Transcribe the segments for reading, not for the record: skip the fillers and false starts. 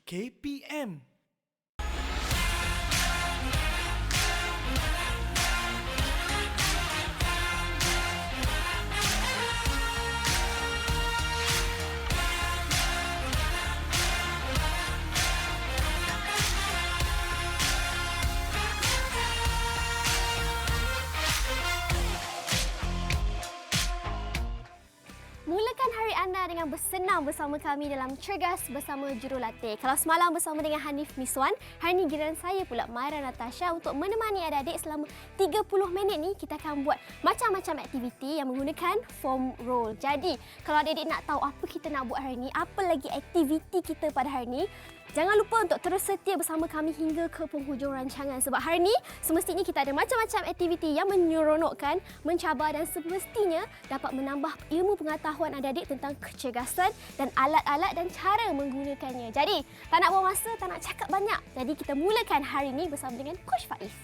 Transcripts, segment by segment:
KPM. Mulakan hari anda dengan bersenam bersama kami dalam Cergas Bersama Jurulatih. Kalau semalam bersama dengan Hanif Miswan, hari ini giliran saya pula Maira Natasha untuk menemani adik-adik selama 30 minit ni kita akan buat macam-macam aktiviti yang menggunakan foam roll. Jadi, kalau adik-adik nak tahu apa kita nak buat hari ini, apa lagi aktiviti kita pada hari ini, jangan lupa untuk terus setia bersama kami hingga ke penghujung rancangan. Sebab hari ini semestinya kita ada macam-macam aktiviti yang menyeronokkan, mencabar dan semestinya dapat menambah ilmu pengetahuan adik-adik tentang kecergasan dan alat-alat dan cara menggunakannya. Jadi, tak nak buang masa, tak nak cakap banyak. Jadi, kita mulakan hari ini bersama dengan Coach Faiz.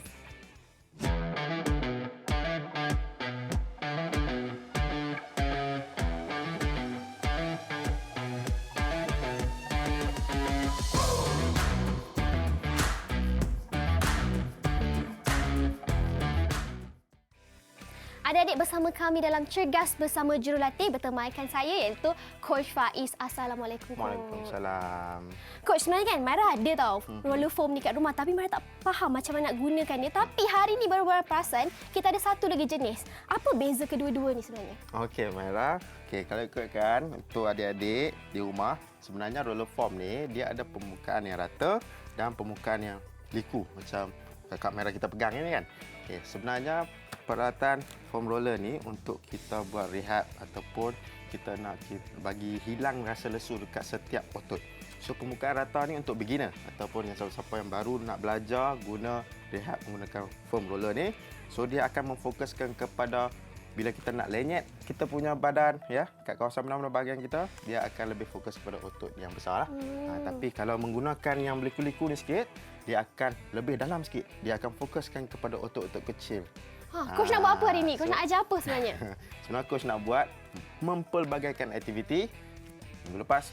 Adik-adik bersama kami dalam Cergas Bersama Jurulatih bertemakan saya iaitu Coach Faiz. Assalamualaikum. Waalaikumsalam. Coach, sebenarnya kan Maira ada tau roller foam ni kat rumah tapi Maira tak faham macam mana nak gunakan dia. Tapi hari ni baru-baru perasan kita ada satu lagi jenis. Apa beza kedua-dua ni sebenarnya? Okey, Maira. Okey, kalau ikutkan untuk adik-adik di rumah, sebenarnya roller foam ni dia ada permukaan yang rata dan permukaan yang liku macam Kak Maira kita pegang ini kan. Okey, sebenarnya peralatan foam roller ni untuk kita buat rehab ataupun kita nak bagi hilang rasa lesu dekat setiap otot. So permukaan rata ni untuk beginner ataupun yang siapa-siapa yang baru nak belajar guna rehab menggunakan foam roller ni. So dia akan memfokuskan kepada bila kita nak lenyet kita punya badan ya kat kawasan mana-mana bahagian kita, dia akan lebih fokus kepada otot yang besar lah. Tapi kalau menggunakan yang berliku-liku ni sikit, dia akan lebih dalam sikit. Dia akan fokuskan kepada otot-otot kecil. Coach nak buat apa hari ni? Coach nak ajar apa sebenarnya? Sebenarnya Coach nak buat mempelbagaikan aktiviti. Minggu lepas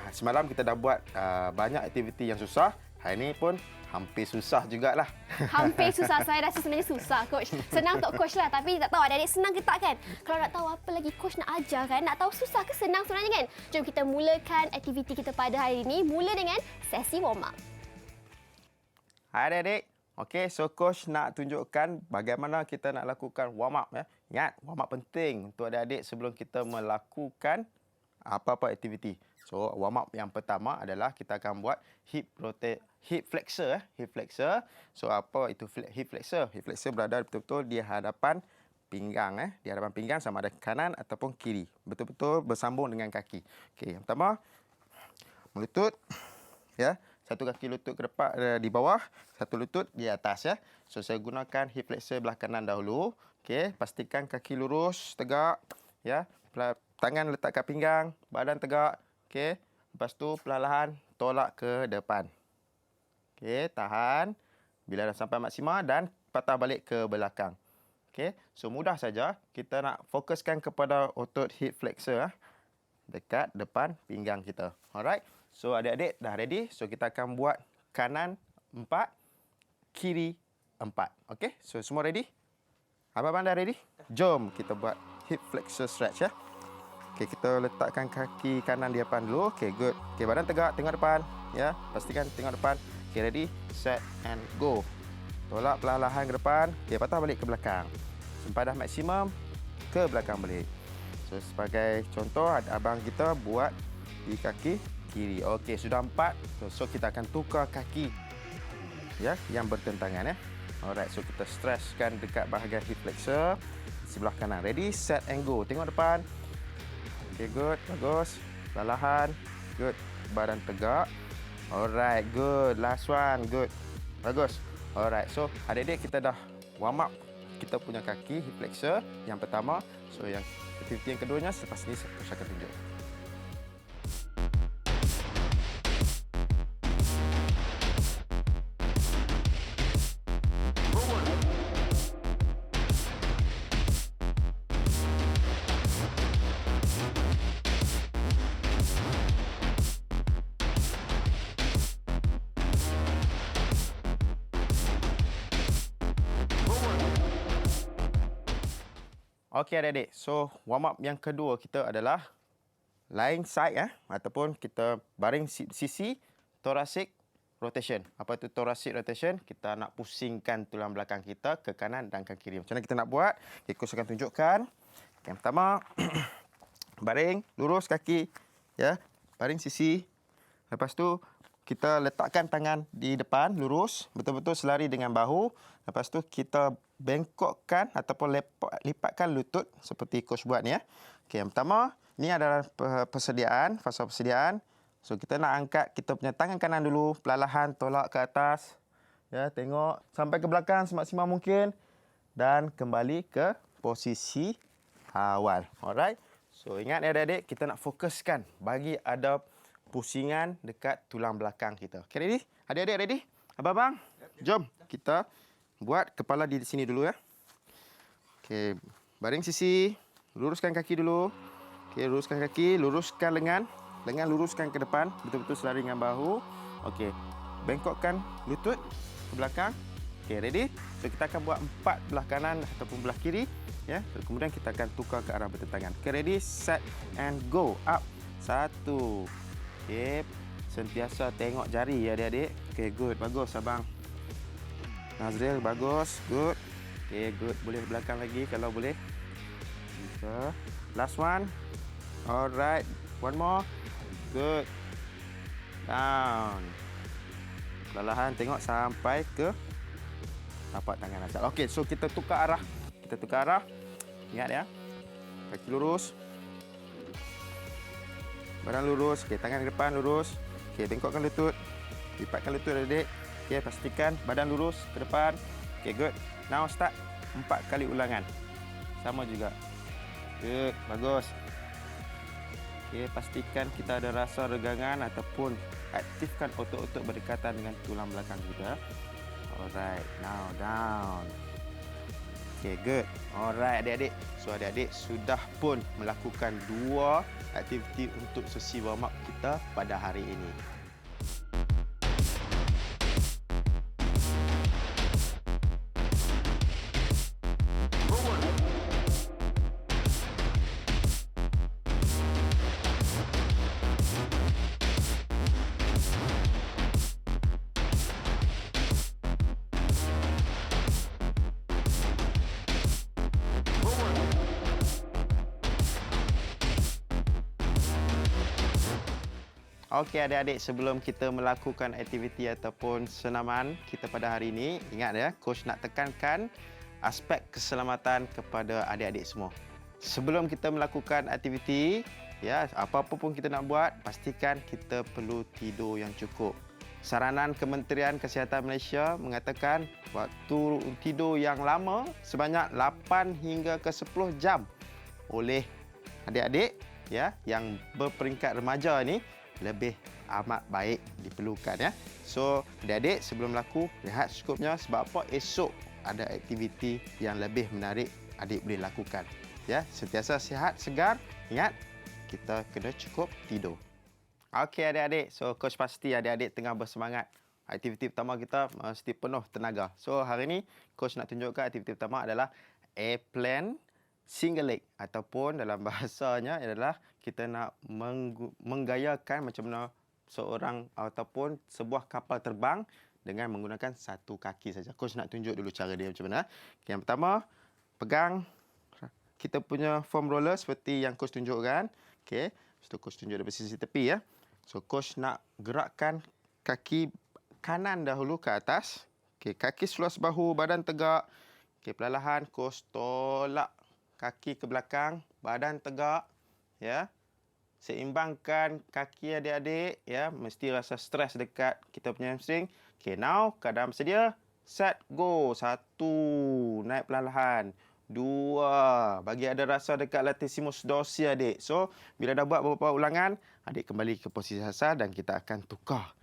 semalam kita dah buat banyak aktiviti yang susah. Hari ni pun hampir susah jugalah. Hampir susah. Saya rasa sebenarnya susah, Coach. Senang untuk Coach lah. Tapi tak tahu adik-adik senang ke tak kan? Kalau nak tahu apa lagi Coach nak ajar kan? Nak tahu susah ke senang sebenarnya kan? Jom kita mulakan aktiviti kita pada hari ini. Mula dengan sesi warm up. Hai adik-adik. Okey, so Coach nak tunjukkan bagaimana kita nak lakukan warm up ya. Ingat, warm up penting untuk adik-adik sebelum kita melakukan apa-apa aktiviti. So, warm up yang pertama adalah kita akan buat hip flexor. Hip flexor. So, apa itu hip flexor? Hip flexor berada betul-betul di hadapan pinggang. Di hadapan pinggang sama ada kanan ataupun kiri. Betul-betul bersambung dengan kaki. Okey, yang pertama, melutut. Ya. Satu kaki lutut ke depan di bawah, satu lutut di atas ya. So saya gunakan hip flexor belah kanan dahulu. Okey, pastikan kaki lurus, tegak ya. Tangan letak kat pinggang, badan tegak. Okey. Lepas tu perlahan tolak ke depan. Okey, tahan. Bila dah sampai maksima dan patah balik ke belakang. Okey. So mudah saja kita nak fokuskan kepada otot hip flexor dekat depan pinggang kita. Alright. So adik-adik dah ready. So kita akan buat kanan 4, kiri 4. Okey? So semua ready? Abang-abang dah ready? Jom kita buat hip flexor stretch ya. Okey, kita letakkan kaki kanan di depan dulu. Okey, good. Okey, badan tegak, tengok depan ya. Pastikan tengok depan. Okey, ready? Set and go. Tolak perlahan ke depan. Okey, patah balik ke belakang. Sampai dah maksimum ke belakang balik. So sebagai contoh, abang kita buat di kaki kiri. Okey, sudah 4. So kita akan tukar kaki ya yang bertentangan ya. Alright, so kita stretchkan dekat bahagian hip flexor sebelah kanan. Ready, set and go. Tengok depan. Okey, good. Bagus. Perlahan. Good. Badan tegak. Alright, good. Last one. Good. Bagus. Alright, so adik-adik kita dah warm up kita punya kaki hip flexor yang pertama. So yang aktiviti yang keduanya selepas ini saya akan tunjuk. Okey adik-adik. So, warm up yang kedua kita adalah lying side ataupun kita baring sisi thoracic rotation. Apa itu thoracic rotation? Kita nak pusingkan tulang belakang kita ke kanan dan ke kiri. Macam mana kita nak buat? Okay, coach akan tunjukkan. Yang pertama, baring, lurus kaki, ya. Baring sisi. Lepas tu kita letakkan tangan di depan lurus, betul-betul selari dengan bahu. Lepas tu kita bengkokkan ataupun lipatkan lutut seperti coach buat ni ya. Okey, yang pertama, ni adalah persediaan, fasa persediaan. So kita nak angkat kita punya tangan kanan dulu, perlahan tolak ke atas. Ya, tengok sampai ke belakang semaksimal mungkin dan kembali ke posisi awal. Alright. So ingat ya adik-adik, kita nak fokuskan bagi ada pusingan dekat tulang belakang kita. Okay, ready? Adik-adik ready? Abang-abang, jom kita buat kepala di sini dulu ya. Okey, baring sisi, luruskan kaki dulu. Okey, luruskan kaki, luruskan lengan. Lengan luruskan ke depan, betul-betul selari dengan bahu. Okey, bengkokkan lutut ke belakang. Okey, ready? So kita akan buat 4 belah kanan ataupun belah kiri ya. Kemudian kita akan tukar ke arah bertentangan. Okey, ready? Set and go. Up. 1. Okey, sentiasa tengok jari ya adik-adik. Okey, good. Bagus abang. Nazril, bagus. Good. Okey, good. Boleh belakang lagi kalau boleh. Bisa. Last one. Alright. One more. Good. Down. Perlahan tengok sampai ke tapak tangan asal. Okey, so kita tukar arah. Kita tukar arah. Ingat ya. Kaki lurus. Badan lurus. Okey, tangan ke depan lurus. Okey, bengkokkan lutut. Lipatkan lutut adik. Okey, pastikan badan lurus ke depan. Okey, good. Now start 4 kali ulangan. Sama juga. Good, bagus. Okey, pastikan kita ada rasa regangan ataupun aktifkan otot-otot berdekatan dengan tulang belakang kita. Alright, now down. Okey, good. Alright adik-adik. So adik-adik sudah pun melakukan 2 aktiviti untuk sesi warm up kita pada hari ini. Okey adik-adik, sebelum kita melakukan aktiviti ataupun senaman kita pada hari ini, ingat ya, coach nak tekankan aspek keselamatan kepada adik-adik semua. Sebelum kita melakukan aktiviti, ya, apa-apa pun kita nak buat, pastikan kita perlu tidur yang cukup. Saranan Kementerian Kesihatan Malaysia mengatakan waktu tidur yang lama sebanyak 8 hingga ke 10 jam oleh adik-adik ya yang berperingkat remaja ni lebih amat baik diperlukan ya. So, adik-adik sebelum berlaku rehat secukupnya sebab apa esok ada aktiviti yang lebih menarik adik boleh lakukan. Ya, sentiasa sihat, segar. Ingat, kita kena cukup tidur. Okey adik-adik, so coach pasti adik-adik tengah bersemangat. Aktiviti pertama kita mesti penuh tenaga. So, hari ini coach nak tunjukkan aktiviti pertama adalah airplane single leg ataupun dalam bahasanya adalah kita nak menggayakan macam mana seorang ataupun sebuah kapal terbang dengan menggunakan satu kaki saja. Coach nak tunjuk dulu cara dia macam mana. Okay, yang pertama, pegang kita punya foam roller seperti yang coach tunjukkan. Okey, so coach tunjuk dari sisi tepi ya. So coach nak gerakkan kaki kanan dahulu ke atas. Okey, kaki seluas bahu, badan tegak. Okey, perlahan coach tolak kaki ke belakang, badan tegak, ya. Seimbangkan kaki adik-adik, ya. Mesti rasa stres dekat kita punya hamstring. Okay, now keadaan bersedia. Set, go. 1, naik perlahan. 2, bagi ada rasa dekat latissimus dorsi adik. So, bila dah buat beberapa ulangan, adik kembali ke posisi asal dan kita akan tukar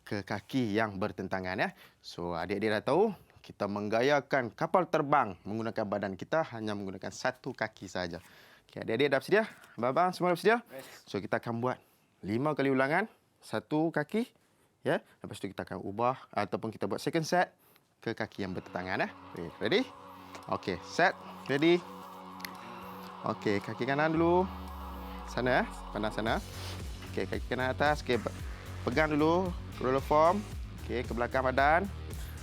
ke kaki yang bertentangan, ya. So, adik-adik dah tahu. Kita menggayakan kapal terbang menggunakan badan kita hanya menggunakan satu kaki saja. Okay, adik-adik dah bersedia? Abang-abang semua dah bersedia? Yes. So kita akan buat 5 kali ulangan, satu kaki, ya. Lepas tu kita akan ubah ataupun kita buat second set ke kaki yang bertentangan, ya. Okay, ready? Okay, set, ready. Okey, kaki kanan dulu. Sana, pandang sana. Okey, kaki kanan atas. Okey, pegang dulu roller form. Okey, ke belakang badan.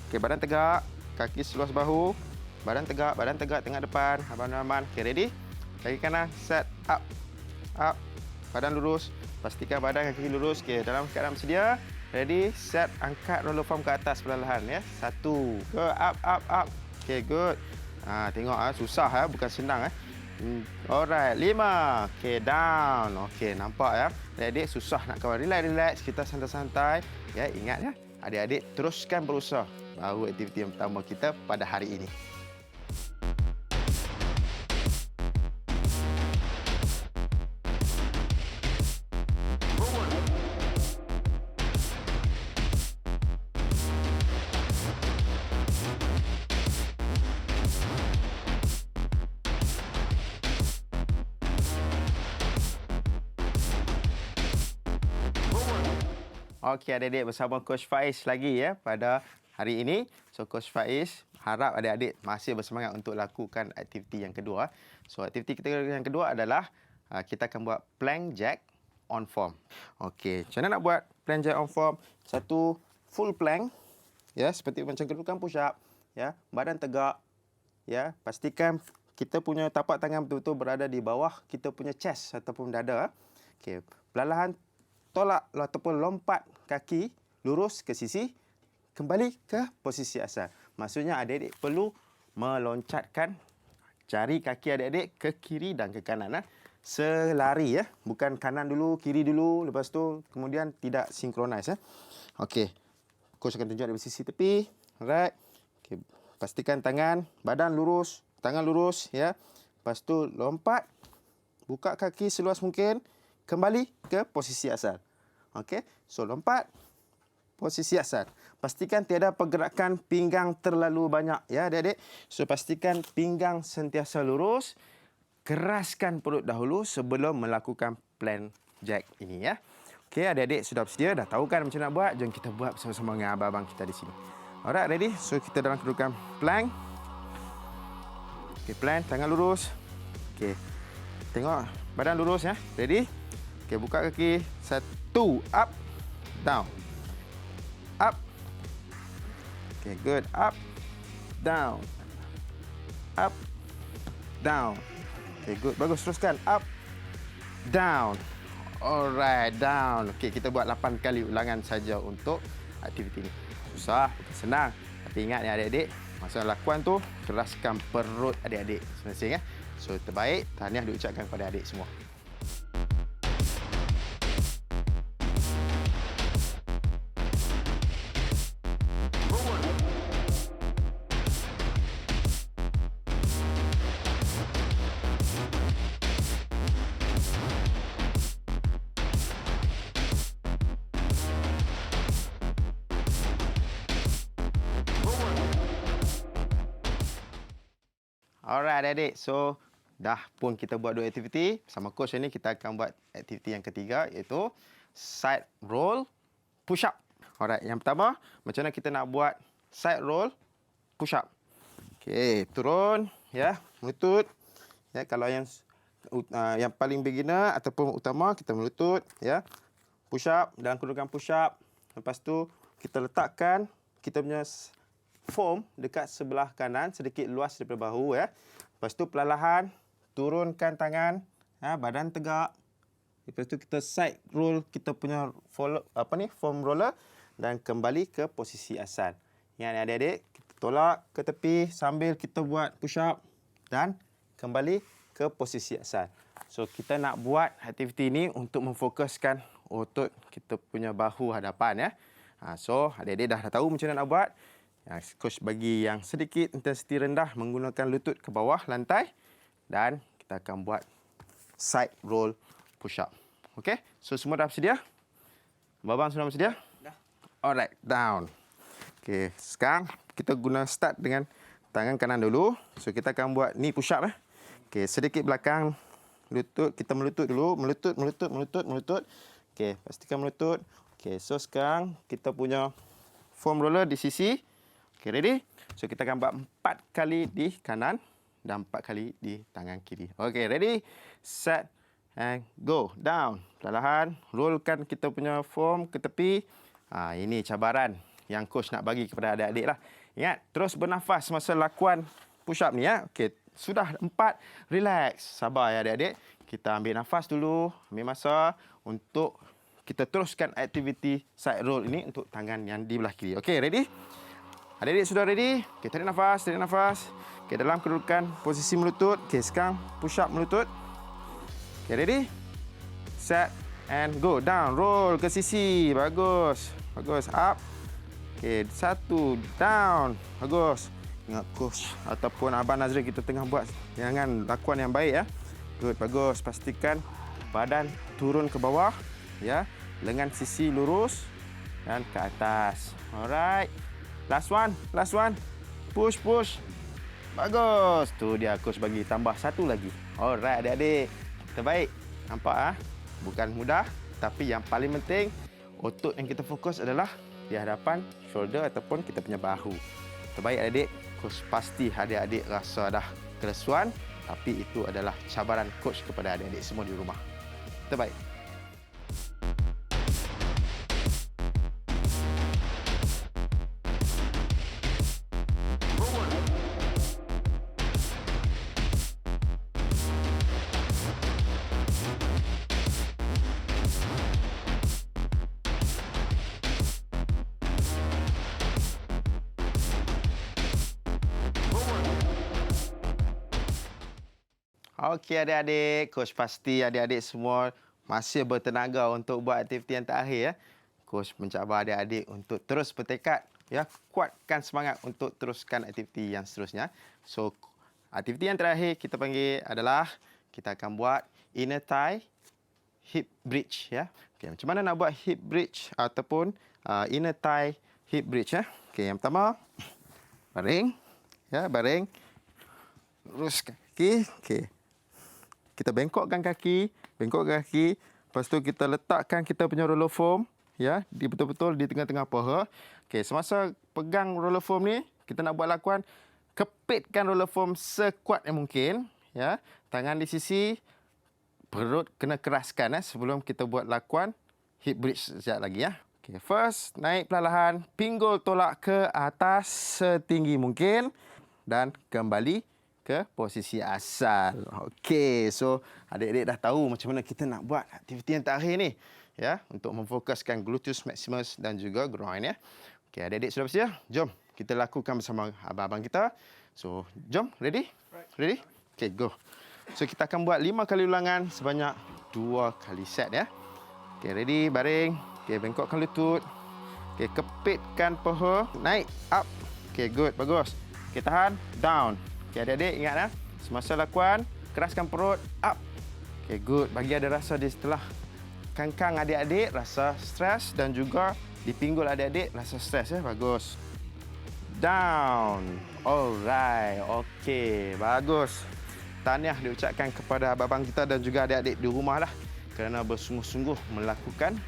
Okey, badan tegak. Kaki seluas bahu. Badan tegak, tengah depan. Aman-aman. Okey, ready? Kaki kanan, set, up. Up. Badan lurus. Pastikan badan dan kaki lurus. Okey, dalam keadaan bersedia. Ready, set, angkat roller form ke atas perlahan ya. 1. Go, up, up, up. Okey, good. Tengok susah bukan senang Alright, 5. Okey, down. Okey, nampak ya. Adik-adik susah nak kawan. Relax, kita santai-santai. Ya, ingat ya. Adik-adik teruskan berusaha. Baru aktiviti yang pertama kita pada hari ini. Okey, adik-adik bersama Coach Faiz lagi ya pada hari ini. So Coach Faiz harap adik-adik masih bersemangat untuk lakukan aktiviti yang kedua. So aktiviti kita yang kedua adalah kita akan buat plank jack on form. Okey, macam mana nak buat plank jack on form? Satu full plank ya, seperti macam kedudukan push up ya, badan tegak ya. Pastikan kita punya tapak tangan betul-betul berada di bawah kita punya chest ataupun dada. Okey, perlahan tolak ataupun lompat kaki lurus ke sisi, kembali ke posisi asal. Maksudnya adik-adik perlu meloncatkan jari kaki adik-adik ke kiri dan ke kanan. Selari ya, bukan kanan dulu, kiri dulu, lepas tu kemudian tidak sinkronis. Okey, coach akan tunjuk dari sisi tepi. Alright. Okay. Pastikan badan lurus, tangan lurus ya. Lepas tu lompat, buka kaki seluas mungkin. Kembali ke posisi asal. Okey, so lompat, posisi asal. Pastikan tiada pergerakan pinggang terlalu banyak ya adik-adik. So pastikan pinggang sentiasa lurus. Keraskan perut dahulu sebelum melakukan plank jack ini ya. Okey, adik-adik sudah bersedia, dah tahu kan macam nak buat? Jom kita buat bersama-sama dengan abang-abang kita di sini. Alright, ready? So kita dalam kedudukan plank. Okey, plank, tangan lurus. Okey. Tengok badan lurus ya. Ready? Okey, buka kaki. 1, up, down. Up. Okey, good. Up, down. Up, down. Okey, good. Bagus, teruskan. Up, down. Alright, down. Okey, kita buat 8 kali ulangan saja untuk aktiviti ini. Susah, bukan senang. Tapi ingat ya adik-adik, masa lakukan tu keraskan perut adik-adik. Masing-masing ya. So, terbaik tahniah diucapkan kepada adik semua. Alright adik-adik, so dah pun kita buat 2 aktiviti. Sama coach ini kita akan buat aktiviti yang ketiga iaitu side roll push up. Alright, yang pertama macam mana kita nak buat side roll push up. Okey, turun ya, melutut. Ya, kalau yang paling beginner ataupun utama kita melutut ya. Push up dalam kedudukan push up. Lepas tu kita letakkan kita punya foam dekat sebelah kanan sedikit luas daripada bahu ya. Lepas tu perlahan turunkan tangan, badan tegak. Lepas tu kita side roll kita punya foam roller dan kembali ke posisi asal. Ingat adik-adik, kita tolak ke tepi sambil kita buat push up dan kembali ke posisi asal. So kita nak buat aktiviti ini untuk memfokuskan otot kita punya bahu hadapan ya. So adik-adik dah tahu macam mana nak buat. Coach bagi yang sedikit intensiti rendah menggunakan lutut ke bawah lantai dan kita akan buat side roll push up. Okey, so semua dah bersedia? Babang sudah bersedia? Dah. Alright, down. Okey, sekarang kita guna start dengan tangan kanan dulu. So kita akan buat knee push up Okey, sedikit belakang lutut, kita melutut dulu, melutut. Okey, pastikan melutut. Okey, so sekarang kita punya foam roller di sisi. Okay, ready? So, kita akan buat 4 kali di kanan dan 4 kali di tangan kiri. Okey, ready? Set and go. Down. Perlahan rollkan kita punya foam ke tepi. Ini cabaran yang coach nak bagi kepada adik-adik lah. Ingat, terus bernafas masa lakuan push up ni ya. Okey, sudah 4, relax. Sabar ya adik-adik. Kita ambil nafas dulu, ambil masa untuk kita teruskan aktiviti side roll ini untuk tangan yang di belah kiri. Okey, ready? Adik-adik sudah ready? Okey, tarik nafas, tarik nafas. Okey, dalam kedudukan posisi melutut. Okey, sekarang push up melutut. Okey, ready? Set and go. Down, roll ke sisi. Bagus. Bagus, up. Okey, 1, down. Bagus. Ingat coach ataupun Abang Nazril kita tengah buat jangan lakuan yang baik ya. Good, bagus. Pastikan badan turun ke bawah ya. Lengan sisi lurus dan ke atas. Alright. Last one, last one. Push, push. Bagus. Tu dia coach bagi tambah 1 lagi. Alright adik-adik. Terbaik. Nampak bukan mudah tapi yang paling penting otot yang kita fokus adalah di hadapan shoulder ataupun kita punya bahu. Terbaik adik-adik. Coach pasti adik-adik rasa dah keresuan tapi itu adalah cabaran coach kepada adik-adik semua di rumah. Terbaik. Okey adik-adik, coach pasti adik-adik semua masih bertenaga untuk buat aktiviti yang terakhir ya. Coach mencabar adik-adik untuk terus bertekad ya, kuatkan semangat untuk teruskan aktiviti yang seterusnya. So aktiviti yang terakhir kita panggil adalah kita akan buat inner thigh hip bridge ya. Okey, macam mana nak buat hip bridge ataupun inner thigh hip bridge ya. Okey, yang pertama baring ya, baring. Lurus kaki. Okey. Kita bengkokkan kaki. Lepas tu kita letakkan kita punya roller foam ya, di betul-betul di tengah-tengah paha. Okey, semasa pegang roller foam ni, kita nak buat lakuan kepitkan roller foam sekuat yang mungkin ya. Tangan di sisi, perut kena keraskan sebelum kita buat lakuan hip bridge sekejap lagi ya. Okey, first naik perlahan, pinggul tolak ke atas setinggi mungkin dan kembali ke posisi asal. Okey, so adik-adik dah tahu macam mana kita nak buat aktiviti yang terakhir ni ya, untuk memfokuskan gluteus maximus dan juga groin ya. Okey, adik-adik sudah bersedia? Jom kita lakukan bersama abang-abang kita. So, jom, ready? Ready? Okey, go. So, kita akan buat 5 kali ulangan sebanyak 2 kali set ya. Okey, ready? Baring. Okey, bengkokkan lutut. Okey, kepitkan paha, naik, up. Okey, good, bagus. Okey, tahan, down. Okey, adik-adik ingat semasa lakuan keraskan perut, up. Okey, good. Bagi ada rasa di setelah kangkang adik-adik rasa stres dan juga di pinggul adik-adik rasa stres ya. Bagus. Down. Alright. Okey, bagus. Tahniah diucapkan kepada abang-abang kita dan juga adik-adik di rumah lah kerana bersungguh-sungguh melakukan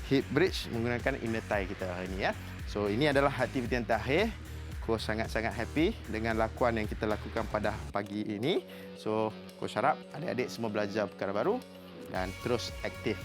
hip bridge menggunakan inner thigh kita hari ini ya. So, ini adalah aktiviti yang terakhir. Coach sangat-sangat happy dengan lakuan yang kita lakukan pada pagi ini. So, coach harap adik-adik semua belajar perkara baru dan terus aktif.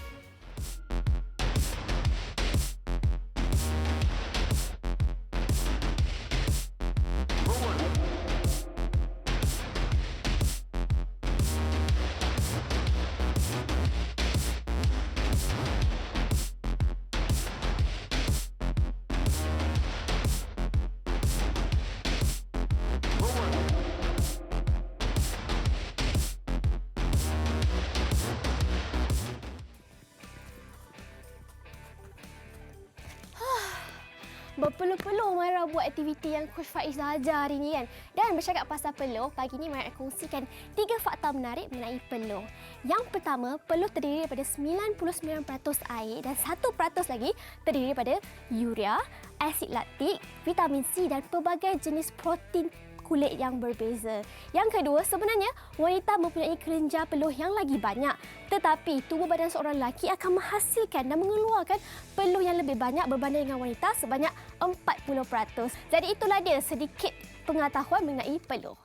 Berpeluh-peluh Mara buat aktiviti yang Coach Faiz dah ajar hari ni kan. Dan bercakap pasal peluh, pagi ni Mara nak kongsikan 3 fakta menarik mengenai peluh. Yang pertama, peluh terdiri daripada 99% air dan 1% lagi terdiri daripada urea, asid laktik, vitamin C dan pelbagai jenis protein kulit yang berbeza. Yang kedua, sebenarnya wanita mempunyai kelenjar peluh yang lagi banyak. Tetapi tubuh badan seorang lelaki akan menghasilkan dan mengeluarkan peluh yang lebih banyak berbanding dengan wanita sebanyak 40%. Jadi itulah dia sedikit pengetahuan mengenai peluh.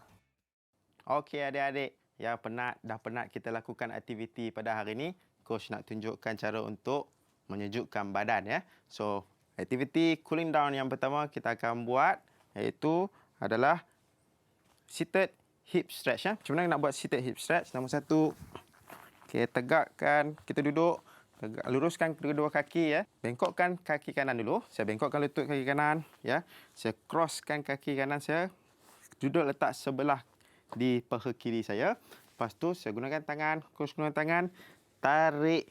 Okey adik-adik, yang dah penat kita lakukan aktiviti pada hari ini, coach nak tunjukkan cara untuk menyejukkan badan ya. So, aktiviti cooling down yang pertama kita akan buat iaitu adalah seated hip stretch ya. Macam mana nak buat seated hip stretch? Nombor satu, okey, tegakkan, kita duduk, luruskan kedua kaki ya. Bengkokkan kaki kanan dulu. Saya bengkokkan lutut kaki kanan ya. Saya crosskan kaki kanan saya, duduk letak sebelah di paha kiri saya. Lepas tu saya gunakan tangan, coach gunakan tangan, tarik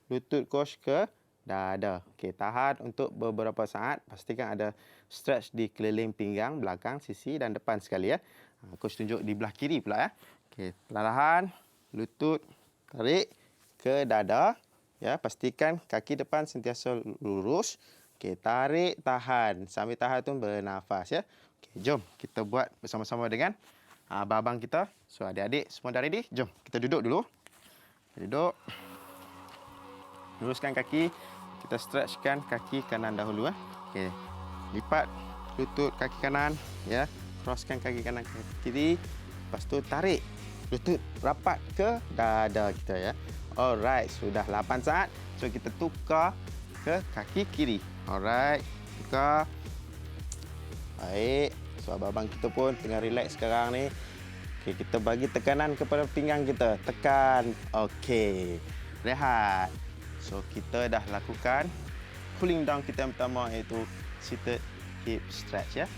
lutut coach ke dada. Okey, tahan untuk beberapa saat. Pastikan ada stretch di keliling pinggang, belakang, sisi dan depan sekali ya. Coach tunjuk di belah kiri pula ya. Okey, perlahan lutut tarik ke dada. Ya, pastikan kaki depan sentiasa lurus. Okey, tarik, tahan. Sambil tahan tu bernafas ya. Okey, jom kita buat bersama-sama dengan abang-abang kita. So, adik-adik semua dah ready? Jom kita duduk dulu. Duduk. Luruskan kaki. Kita stretchkan kaki kanan dahulu. Okey. Lipat lutut kaki kanan. Ya. Crosskan kaki kanan ke kiri. Lepas tu tarik lutut rapat ke dada kita ya. Alright. Sudah 8 saat. So, kita tukar ke kaki kiri. Alright. Tukar. Baik. So, abang-abang kita pun tengah relax sekarang ni. Okey, kita bagi tekanan kepada pinggang kita. Tekan. Okey. Rehat. So, kita dah lakukan cooling down kita yang pertama iaitu seated hip stretch ya.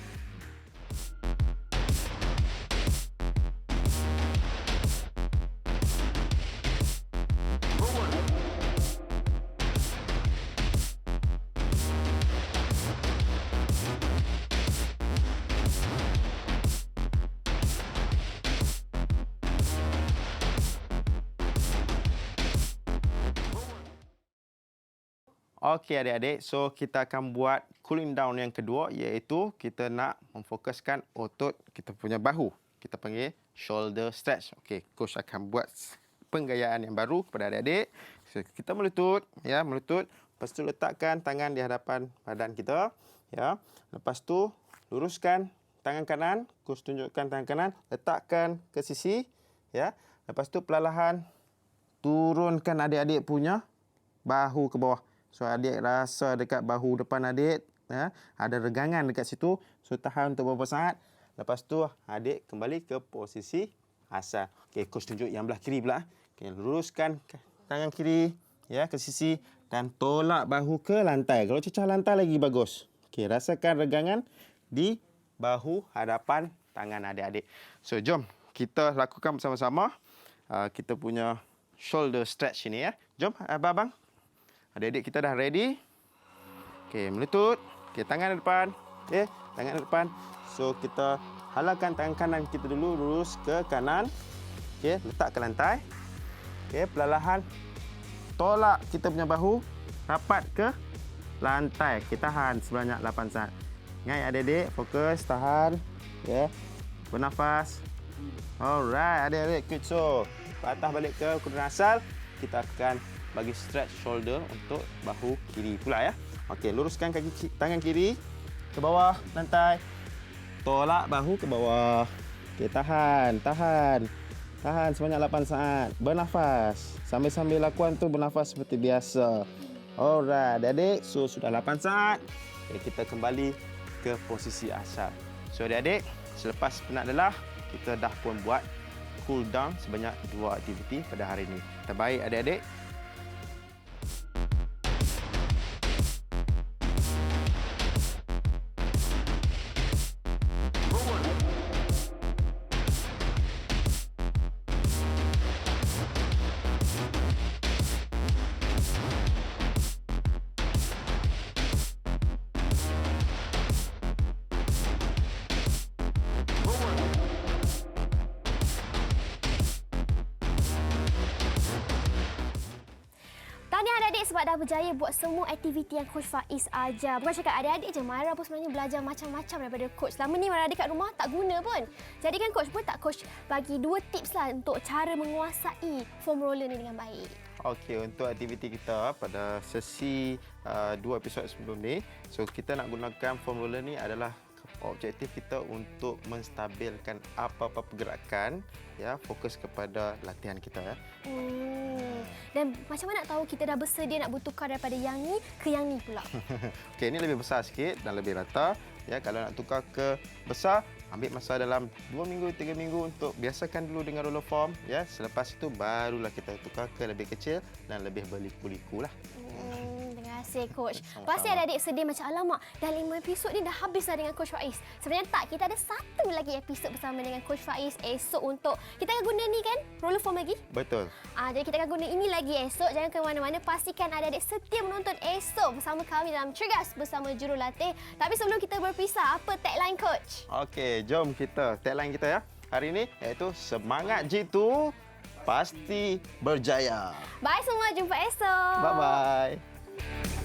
Okey adik-adik, so kita akan buat cooling down yang kedua iaitu kita nak memfokuskan otot kita punya bahu. Kita panggil shoulder stretch. Okey, coach akan buat penggayaan yang baru kepada adik-adik. So, kita melutut, ya, melutut. Lepas tu letakkan tangan di hadapan badan kita, ya. Lepas tu luruskan tangan kanan, coach tunjukkan tangan kanan, letakkan ke sisi, ya. Lepas tu perlahan turunkan adik-adik punya bahu ke bawah. So, adik rasa dekat bahu depan adik, ya, ada regangan dekat situ. So, tahan untuk beberapa saat. Lepas tu, adik kembali ke posisi asal. Okey, coach tunjuk yang belah kiri pula. Okey, luruskan tangan kiri ya ke sisi dan tolak bahu ke lantai. Kalau cecah lantai lagi bagus. Okey, rasakan regangan di bahu hadapan tangan adik-adik. So, jom kita lakukan bersama-sama kita punya shoulder stretch ini ya. Jom, abang-abang. Adik-adik kita dah ready. Okey, melutut. Okey, tangan depan. Okey, tangan depan. So, kita halalkan tangan kanan kita dulu lurus ke kanan. Okey, letak ke lantai. Okey, perlahan tolak kita punya bahu rapat ke lantai. Kita tahan sebanyak 8 saat. Ingat adik-adik, fokus, tahan. Ya. Bernafas. Alright, adik-adik, good. So, patah balik ke ukuran asal. Kita akan bagi stretch shoulder untuk bahu kiri pula ya. Okey, luruskan kaki tangan kiri ke bawah lantai. Tolak bahu ke bawah. Okey, tahan, tahan. Tahan sebanyak 8 saat. Bernafas. Sambil-sambil lakukan tu bernafas seperti biasa. Alright, adik-adik. So, sudah 8 saat. Okay, kita kembali ke posisi asal. So, adik-adik, selepas penat lelah, kita dah pun buat cool down sebanyak 2 aktiviti pada hari ini. Terbaik adik-adik. Tahniah adik-adik sebab dah berjaya buat semua aktiviti yang Coach Faiz ajar. Bukan cakap adik-adik je, Mara pun sebenarnya belajar macam-macam daripada Coach. Selama ni Mara dekat rumah tak guna pun. Jadi kan Coach, boleh tak Coach bagi 2 tips lah untuk cara menguasai foam roller ni dengan baik? Okey, untuk aktiviti kita pada sesi 2 episod sebelum ni, so kita nak gunakan foam roller ni adalah objektif kita untuk menstabilkan apa-apa pergerakan, ya, fokus kepada latihan kita, ya. Dan macam mana nak tahu kita dah bersedia nak bertukar daripada yang ni ke yang ni pula? Okey, ini lebih besar sikit dan lebih rata. Ya, kalau nak tukar ke besar, ambil masa dalam 2 minggu, 3 minggu untuk biasakan dulu dengan roller form. Ya, selepas itu barulah kita tukar ke lebih kecil dan lebih berliku-liku lah. Terima kasih, Coach. Sama-sama. Pasti adik-adik sedih macam, alamak, dah 5 episod ni dah habis dah dengan Coach Faiz. Sebenarnya tak, kita ada satu lagi episod bersama dengan Coach Faiz esok untuk kita akan guna ni kan, roller form lagi. Betul. Jadi kita akan guna ini lagi esok. Jangan ke mana-mana. Pastikan adik-adik setia menonton esok bersama kami dalam Cergas bersama Jurulatih. Tapi sebelum kita berpisah, apa tagline Coach? Okey, jom kita tagline kita, ya, hari ini iaitu semangat jitu pasti berjaya. Bye semua, jumpa esok. Bye-bye.